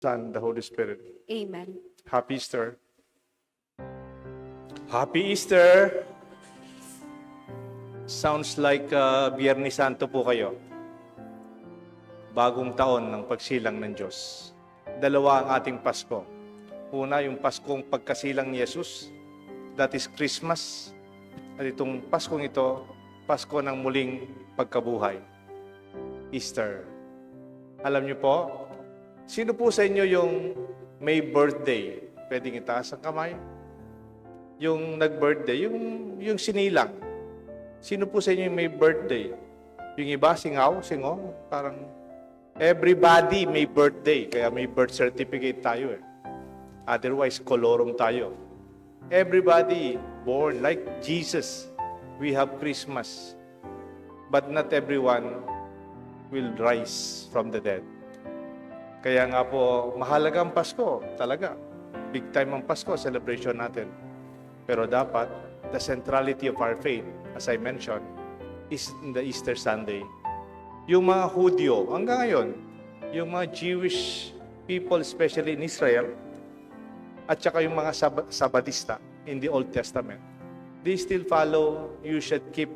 Son, the Holy Spirit. Amen. Happy Easter. Happy Easter! Sounds like Biyernes Santo po kayo. Bagong taon ng pagsilang ng Diyos. Dalawa ang ating Pasko. Una, yung Paskong pagkasilang ni Jesus. That is Christmas. At itong Paskong ito, Pasko ng muling pagkabuhay. Easter. Alam niyo po, sino po sa inyo yung may birthday? Pwedeng itaas ang kamay. Yung nag-birthday, yung sinilang. Sino po sa inyo yung may birthday? Yung iba, singaw, singo, parang everybody may birthday. Kaya may birth certificate tayo eh. Otherwise, kolorum tayo. Everybody born like Jesus. We have Christmas. But not everyone will rise from the dead. Kaya nga po, mahalaga ang Pasko, talaga. Big time ang Pasko, celebration natin. Pero dapat, the centrality of our faith, as I mentioned, is in the Easter Sunday. Yung mga Hudyo, hanggang ngayon, yung mga Jewish people, especially in Israel, at saka yung mga Sabbatista in the Old Testament, they still follow, you should keep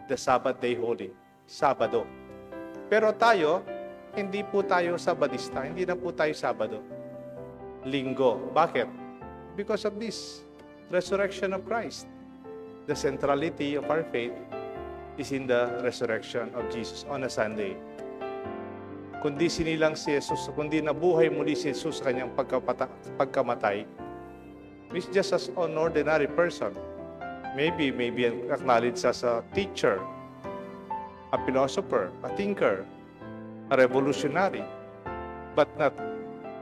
the Sabbath day holy. Sabado. Pero tayo, hindi po tayo Sabadista, hindi na po tayo Sabado. Linggo. Bakit? Because of this resurrection of Christ. The centrality of our faith is in the resurrection of Jesus on a Sunday. Kundi sinilang si Jesus, kundi nabuhay muli si Jesus sa kanyang pagkamatay, he's just as an ordinary person. Maybe acknowledged as a teacher, a philosopher, a thinker, a revolutionary, but not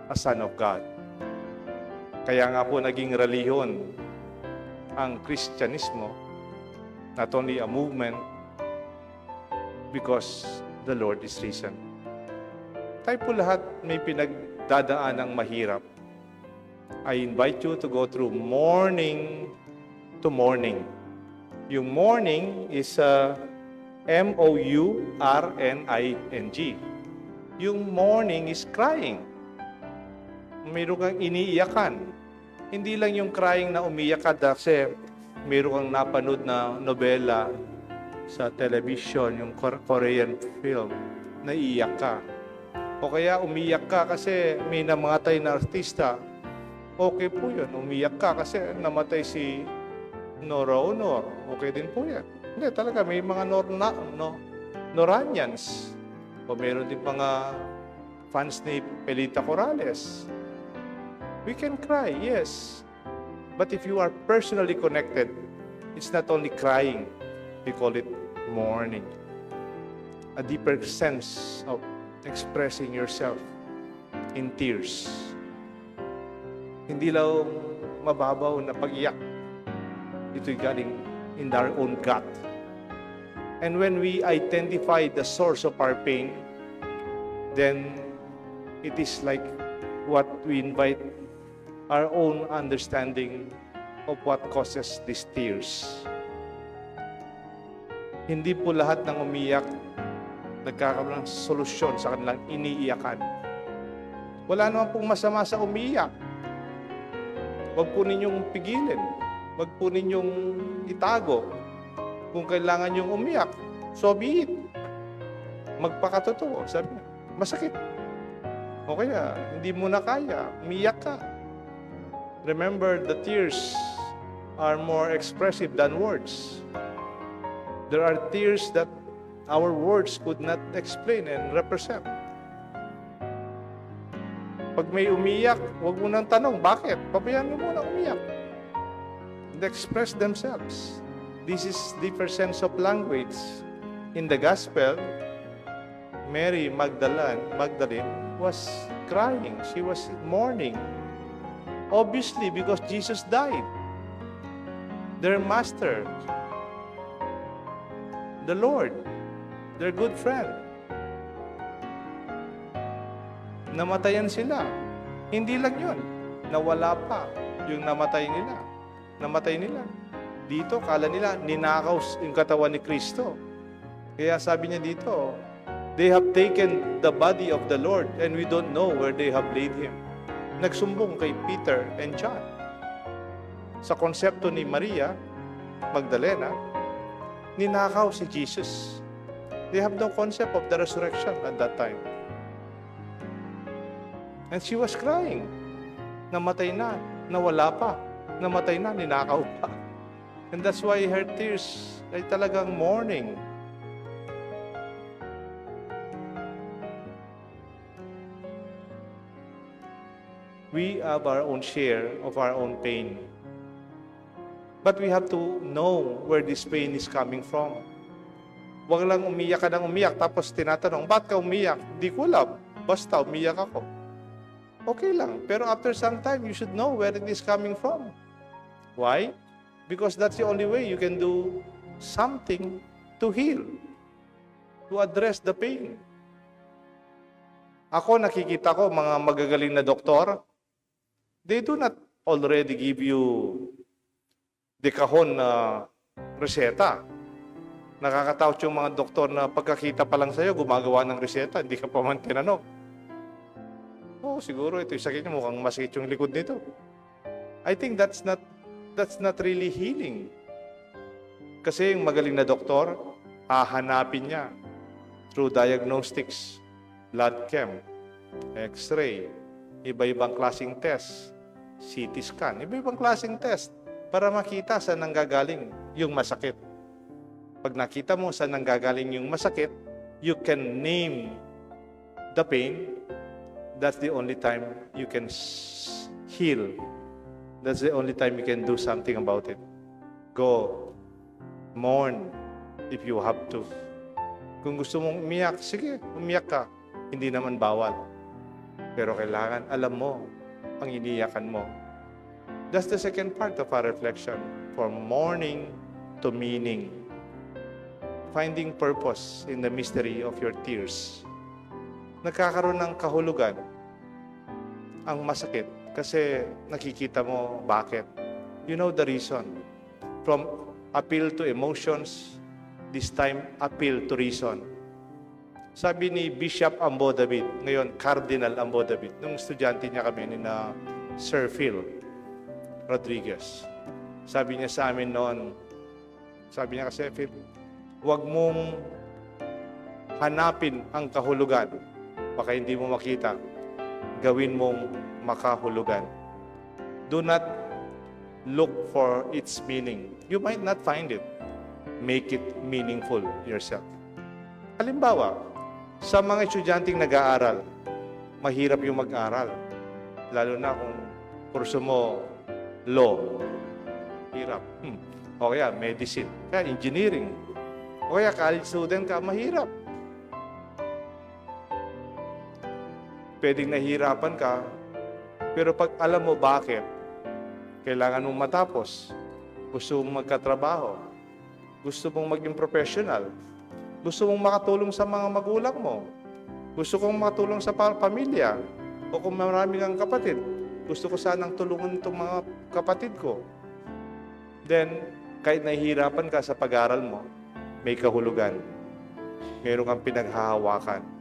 a son of God. Kaya nga po naging reliyon ang Kristyanismo, not only a movement, because the Lord is risen. Tayo po lahat may pinagdadaan ng mahirap. I invite you to go through morning to morning. Yung morning is M-O-U-R-N-I-N-G. Yung morning is crying. Mayroon kang iniiyakan. Hindi lang yung crying na umiyak ka kasi mayroon kang napanood na nobela sa television, yung Korean film, na iiyak ka. O kaya umiyak ka kasi may namatay na artista. Okay po yun. Umiyak ka kasi namatay si Nora Honor. Okay din po yan. Hindi, talaga, may mga Noranians. O meron din mga fans ni Pelita Corrales. We can cry, yes. But if you are personally connected, it's not only crying. We call it mourning. A deeper sense of expressing yourself in tears. Hindi lang mababaw na pag-iyak. Ito'y galing in our own gut. And when we identify the source of our pain, then it is like what we invite our own understanding of what causes these tears. Hindi po lahat ng umiyak nagkakaroon ng solusyon sa kanilang iniiyakan. Wala naman pong masama sa umiiyak. Huwag po ninyong pigilin. Huwag po ninyong itago. Kung kailangan yung umiyak, so be it. Magpakatotoo. Sabi niya, masakit. O kaya, hindi mo na kaya, umiyak ka. Remember, the tears are more expressive than words. There are tears that our words could not explain and represent. Pag may umiyak, huwag mo nang tanong, bakit? Pabayaan mo muna umiyak. They express themselves. This is different sense of language. In the gospel, Mary Magdalene was crying. She was mourning. Obviously, because Jesus died. Their master, the Lord, their good friend. Namatayan sila. Hindi lang yun. Nawala pa yung namatay nila. Dito, kala nila, ninakaw yung katawan ni Kristo. Kaya sabi niya dito, they have taken the body of the Lord and we don't know where they have laid Him. nagsumbong kay Peter and John. Sa konsepto ni Maria Magdalena, ninakaw si Jesus. They have no concept of the resurrection at that time. And she was crying. Namatay na, nawala pa. Namatay na, ninakaw pa. And that's why her tears ay talagang mourning. We have our own share of our own pain. But we have to know where this pain is coming from. Huwag lang umiyak ka ng umiyak, tapos tinatanong, ba't ka umiyak? Di ko alam. Basta umiyak ako. Okay lang. Pero after some time, you should know where it is coming from. Why? Because that's the only way you can do something to heal, to address the pain. Ako, nakikita ko, mga magagaling na doktor, they do not already give you the kahon na reseta. Nakakatakot yung mga doktor na pagkakita pa lang sa'yo, gumagawa ng reseta, hindi ka pa man tinanong. Oh, siguro ito yung sakit niya, mukhang masakit yung likod nito. I think that's not really healing. Kasi yung magaling na doktor, hahanapin niya through diagnostics, blood chem, x-ray, iba-ibang klaseng test, CT scan, iba-ibang klaseng test para makita saan nanggagaling yung masakit. Pag nakita mo saan nanggagaling yung masakit, you can name the pain. That's the only time you can heal. That's the only time you can do something about it. Go. Mourn if you have to. Kung gusto mong umiyak, sige, umiyak ka. Hindi naman bawal. Pero kailangan alam mo ang iniyakan mo. That's the second part of our reflection. From mourning to meaning. Finding purpose in the mystery of your tears. Nagkakaroon ng kahulugan ang masakit kasi nakikita mo bakit. You know the reason. From appeal to emotions, this time appeal to reason. Sabi ni Bishop Ambo David, ngayon Cardinal Ambo David, nung estudyante niya kami ni na Sir Phil Rodriguez. Sabi niya sa amin noon, sabi niya kasi, Phil, huwag mong hanapin ang kahulugan. Baka hindi mo makita. Gawin mong makahulugan. Do not look for its meaning. You might not find it. Make it meaningful yourself. Halimbawa, sa mga estudyanteng nag-aaral, mahirap yung mag-aral. Lalo na kung kurso mo law. Hirap. O kaya medicine. Kaya engineering. O kaya college student ka, mahirap. Pwedeng nahihirapan ka, pero pag alam mo bakit, kailangan mong matapos, gusto mong magkatrabaho, gusto mong maging professional, gusto mong makatulong sa mga magulang mo, gusto kong makatulong sa pamilya, o kung marami kang kapatid, gusto ko sanang tulungan itong mga kapatid ko. Then, kahit nahihirapan ka sa pag-aaral mo, may kahulugan. Meron kang pinaghahawakan.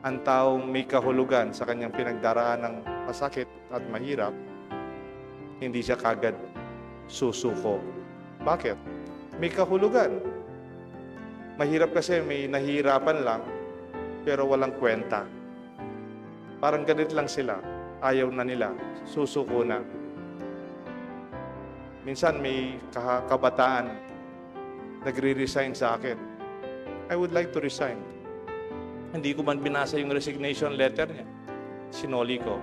Ang taong may kahulugan sa kanyang pinagdaraan ng masakit at mahirap, hindi siya kagad susuko. Bakit? May kahulugan. Mahirap kasi may nahihirapan lang, pero walang kwenta. Parang ganit lang sila. Ayaw na nila. Susuko na. Minsan may kabataan nagre-resign sa akin. I would like to resign. Hindi ko man binasa yung resignation letter niya. Sinoli ko.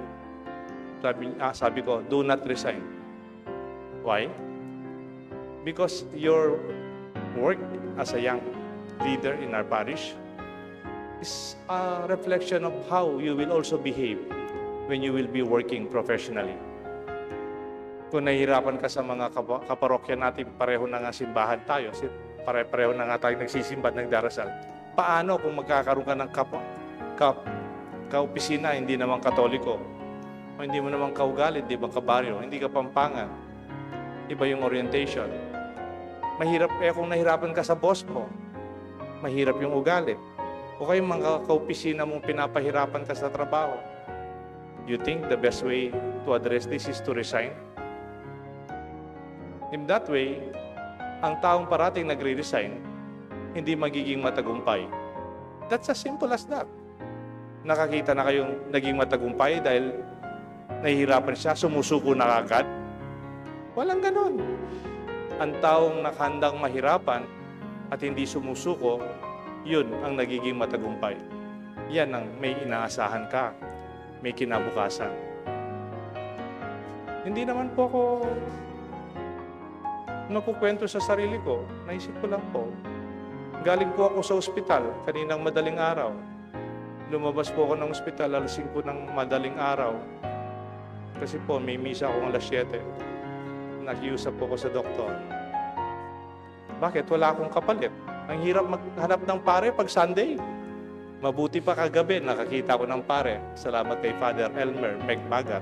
Sabi ko, do not resign. Why? Because your work as a young leader in our parish is a reflection of how you will also behave when you will be working professionally. Kung nahihirapan ka sa mga kaparokya natin, pareho na nga simbahan tayo, pareho na nga tayo nagsisimba, nagdarasal. Paano kung magkakaroon ka ng kaopisina, hindi naman Katoliko, o hindi mo naman kaugalit, di ba kabaryo, hindi ka Pampangan, iba yung orientation. Mahirap, kung nahirapan ka sa boss mo, mahirap yung ugali. O kaya mga kaopisina mong pinapahirapan ka sa trabaho, You think the best way to address this is to resign? In that way, ang taong parating nagre-resign, hindi magiging matagumpay. That's as simple as that. Nakakita na kayong naging matagumpay dahil nahihirapan siya, sumusuko na agad? Walang ganon. Ang taong nakahandang mahirapan at hindi sumusuko, yun ang nagiging matagumpay. Yan ang may inaasahan ka, may kinabukasan. Hindi naman po ako nakukwento sa sarili ko. Naisip ko lang po. Galing po ako sa ospital kaninang madaling araw. Lumabas po ako ng ospital alas 5 ng madaling araw. Kasi po may misa akong alas 7. Nakiusap po ako sa doktor. Bakit? Wala akong kapalit. Ang hirap maghanap ng pare pag Sunday. Mabuti pa kagabi, nakakita ko ng pare. Salamat kay Father Elmer Megbagat.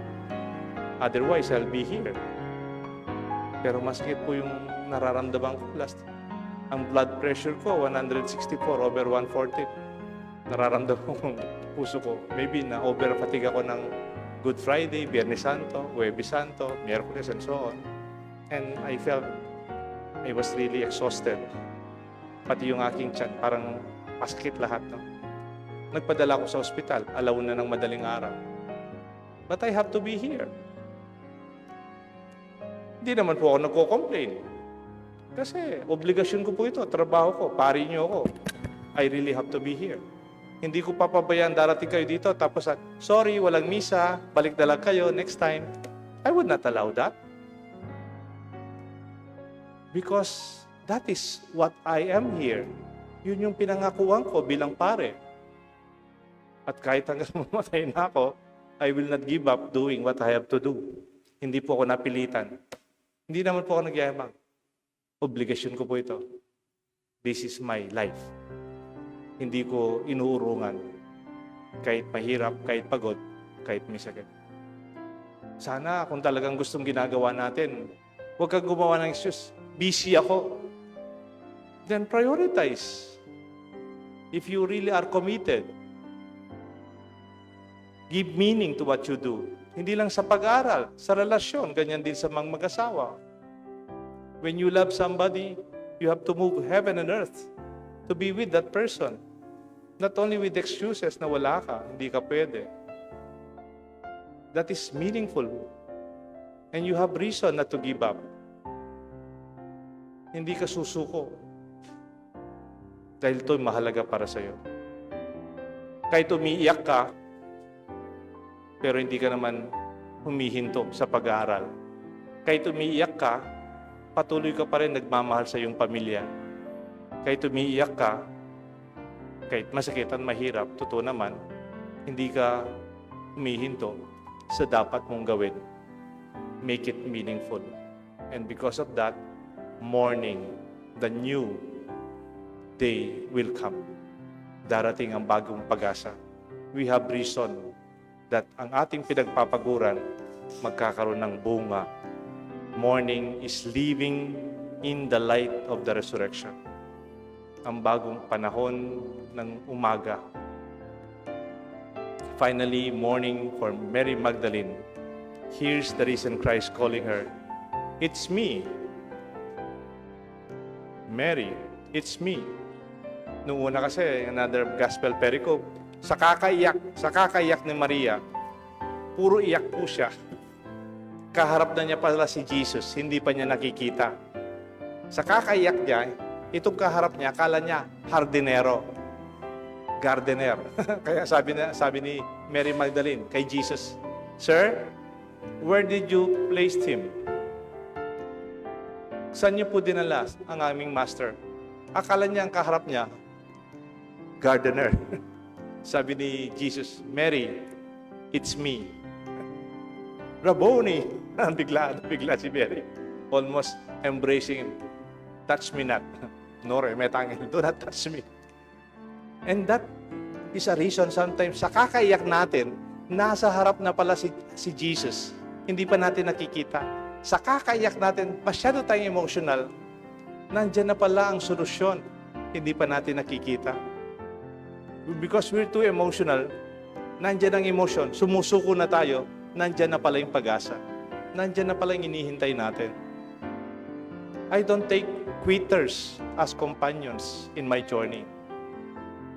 Otherwise, I'll be here. Pero masakit po yung nararamdaman ko last. Ang blood pressure ko, 164/140. Nararamdaman ko yung puso ko. Maybe na-over-fatigue ako ng Good Friday, Biyernes Santo, Huwebes Santo, Miyerkules, and so on. And I felt I was really exhausted. Pati yung aking tiyan, parang paskit lahat. No? Nagpadala ako sa ospital, 1:00 ng madaling araw. But I have to be here. Hindi naman po ako nagko-complain. Kasi obligasyon ko po ito, trabaho ko, pari niyo ako. I really have to be here. Hindi ko papabayaan darating kayo dito, tapos sorry, walang misa, balik na lang kayo next time. I would not allow that. Because that is what I am here. Yun yung pinangakuan ko bilang pare. At kahit hanggang mamatay na ako, I will not give up doing what I have to do. Hindi po ako napilitan. Hindi naman po ako nagyayabang. Obligasyon ko po ito. This is my life. Hindi ko inuurungan. Kahit mahirap, kahit pagod, kahit may sakit. Sana kung talagang gustong ginagawa natin, huwag kang gumawa ng excuse. Busy ako. Then prioritize. If you really are committed, give meaning to what you do. Hindi lang sa pag-aaral, sa relasyon, ganyan din sa mga mag-asawa. When you love somebody, you have to move heaven and earth to be with that person. Not only with excuses na wala ka, hindi ka pwede. That is meaningful. And you have reason not to give up. Hindi ka susuko. Dahil ito'y mahalaga para sa'yo. Kahit umiiyak ka, pero hindi ka naman humihinto sa pag-aaral. Kahit umiiyak ka, patuloy ka pa rin nagmamahal sa iyong pamilya. Kahit umiiyak ka, kahit masakit at mahirap, totoo naman, hindi ka humihinto sa dapat mong gawin. Make it meaningful. And because of that, morning, the new day will come. Darating ang bagong pag-asa. We have reason that ang ating pinagpapaguran magkakaroon ng bunga. Morning is living in the light of the resurrection. Ang bagong panahon ng umaga. Finally, morning for Mary Magdalene. Here's the risen Christ calling her. It's me. Mary, it's me. Noong una kasi, another gospel pericope, sa kakaiyak ni Maria, puro iyak po siya. Kaharap na niya pala si Jesus, hindi pa niya nakikita. Sa kakaiyak niya, itong kaharap niya, akala niya, hardinero, gardener. Kaya sabi ni Mary Magdalene kay Jesus, Sir, where did you place him? Saan niyo po dinala ang aming master? Akala niya ang kaharap niya, gardener. Sabi ni Jesus, Mary, it's me. Rabboni. Bigla si Mary. Almost embracing him. Touch me not. Nore, metangin, do not touch me. And that is a reason sometimes sa kakaiyak natin, nasa harap na pala si Jesus. Hindi pa natin nakikita. Sa kakaiyak natin, masyado tayong emotional. Nandyan na pala ang solusyon. Hindi pa natin nakikita. Because we're too emotional, nandyan ang emosyon, sumusuko na tayo, nandyan na pala yung pag-asa. Nandyan na pala yung inihintay natin. I don't take quitters as companions in my journey.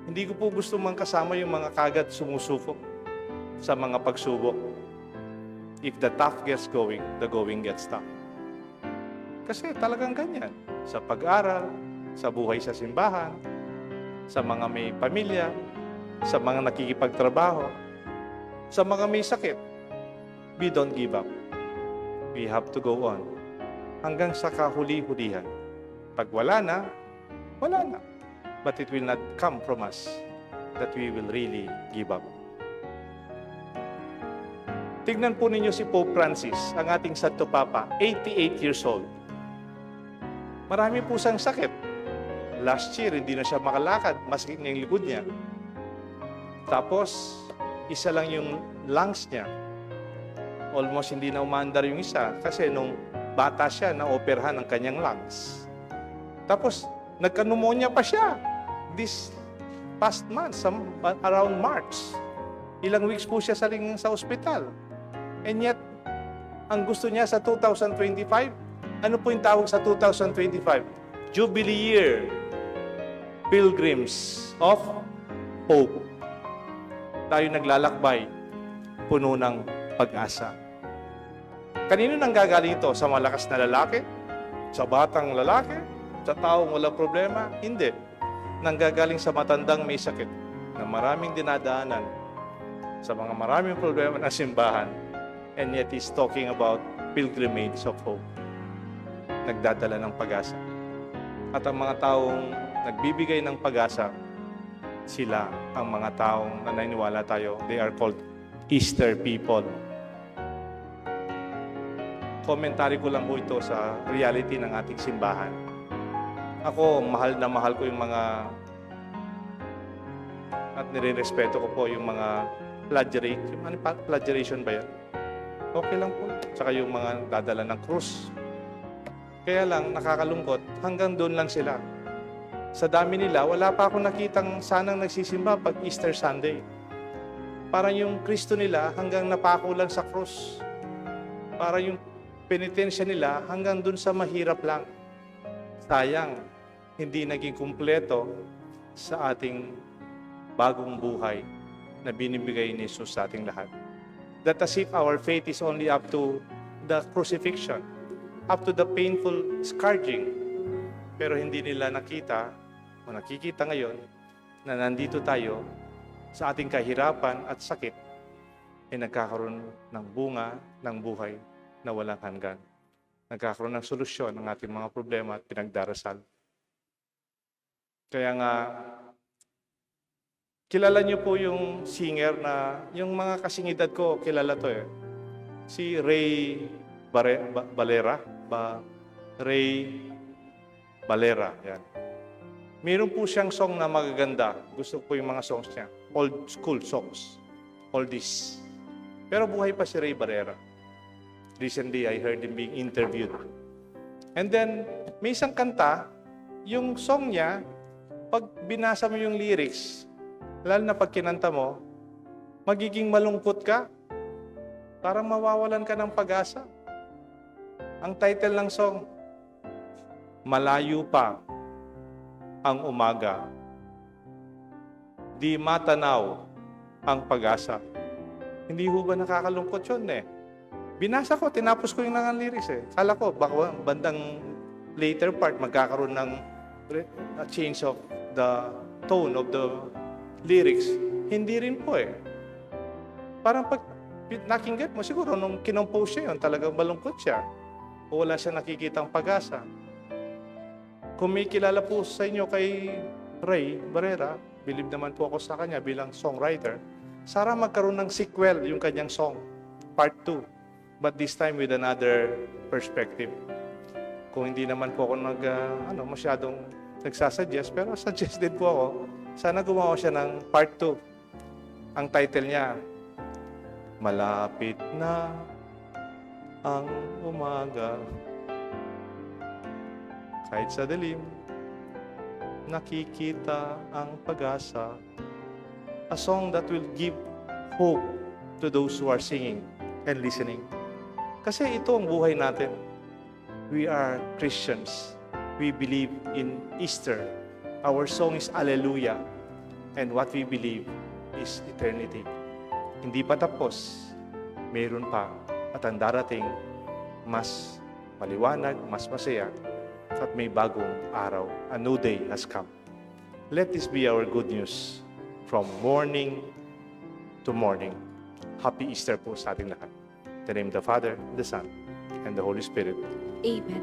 Hindi ko po gusto kasama yung mga kagad sumusuko sa mga pagsubok. If the tough gets going, the going gets tough. Kasi talagang ganyan. Sa pag-aral, sa buhay sa simbahan, sa mga may pamilya, sa mga nakikipagtrabaho, sa mga may sakit, we don't give up. We have to go on. Hanggang sa kahuli-hulihan. Pag wala na, wala na. But it will not come from us that we will really give up. Tignan po ninyo si Pope Francis, ang ating Santo Papa, 88 years old. Marami po siyang sakit. Last year, hindi na siya makalakad, masakit na yung likod niya. Tapos, isa lang yung lungs niya. Almost hindi na umandar yung isa kasi nung bata siya, na-operahan ang kanyang lungs. Tapos, nagka-pneumonia pa siya this past month, around March. Ilang weeks po siya sa ospital. And yet, ang gusto niya sa 2025, ano po yung tawag sa 2025? Jubilee Year. Pilgrims of Hope. Tayo naglalakbay, puno ng pag-asa. Kanino nang gagaling ito? Sa malakas na lalaki? Sa batang lalaki? Sa taong walang problema? Hindi. Nanggagaling sa matandang may sakit na maraming dinadaanan sa mga maraming problema ng simbahan. And yet he's talking about pilgrimage of hope. Nagdadala ng pag-asa. At ang mga taong nagbibigay ng pag-asa, sila ang mga taong naniniwala tayo. They are called Easter people. Komentary ko lang po ito sa reality ng ating simbahan. Ako, mahal na mahal ko yung mga at nire-respeto ko po yung mga flagellation ba yan? Okay lang po. Tsaka yung mga dadala ng krus. Kaya lang, nakakalungkot, hanggang doon lang sila. Sa dami nila, wala pa akong nakitang sanang nagsisimba pag Easter Sunday. Parang yung Kristo nila hanggang napako lang sa krus. Parang yung penitensya nila hanggang doon sa mahirap lang. Sayang, hindi naging kumpleto sa ating bagong buhay na binibigay ni Jesus sa ating lahat. That as if our faith is only up to the crucifixion, up to the painful scourging. Pero hindi nila nakita o nakikita ngayon na nandito tayo sa ating kahirapan at sakit ay nagkakaroon ng bunga ng buhay na walang hanggan. Nagkakaroon ng solusyon ng ating mga problema at pinagdarasal. Kaya nga, kilala niyo po yung singer na, yung mga kasingidad ko, kilala to eh. Si Ray Valera, yan. Meron po siyang song na magaganda. Gusto ko yung mga songs niya. Old school songs. Oldies. Pero buhay pa si Ray Valera. Recently, I heard him being interviewed. And then, may isang kanta, yung song niya, pag binasa mo yung lyrics, lalo na pag kinanta mo, magiging malungkot ka. Parang mawawalan ka ng pag-asa. Ang title ng song, Malayo Pa ang Umaga. Di matanaw ang pag-asa. Hindi ho ba nakakalungkot yun eh? Binasa ko, tinapos ko yung nangang lyrics eh. Kala ko, baka bandang later part, magkakaroon ng a change of the tone of the lyrics. Hindi rin po eh. Parang pag nakinggan mo, siguro nung kinompose siya yun, talagang malungkot siya. O wala siya nakikitang pag-asa. Kung may kilala po sa inyo kay Ray Barrera, believe naman po ako sa kanya bilang songwriter, sana magkaroon ng sequel yung kanyang song, part 2. But this time with another perspective. Kung hindi naman po ako masyadong nagsasuggest, pero suggested po ako, sana gumawa siya ng part 2. Ang title niya, Malapit na ang umaga. Kahit sa dilim, nakikita ang pag-asa. A song that will give hope to those who are singing and listening. Kasi ito ang buhay natin. We are Christians. We believe in Easter. Our song is Alleluia. And what we believe is eternity. Hindi pa tapos. Mayroon pa. At ang darating, mas maliwanag, mas masaya, at may bagong araw. A new day has come. Let this be our good news from morning to morning. Happy Easter po sa ating lahat. In the name of the Father, the Son, and the Holy Spirit. Amen.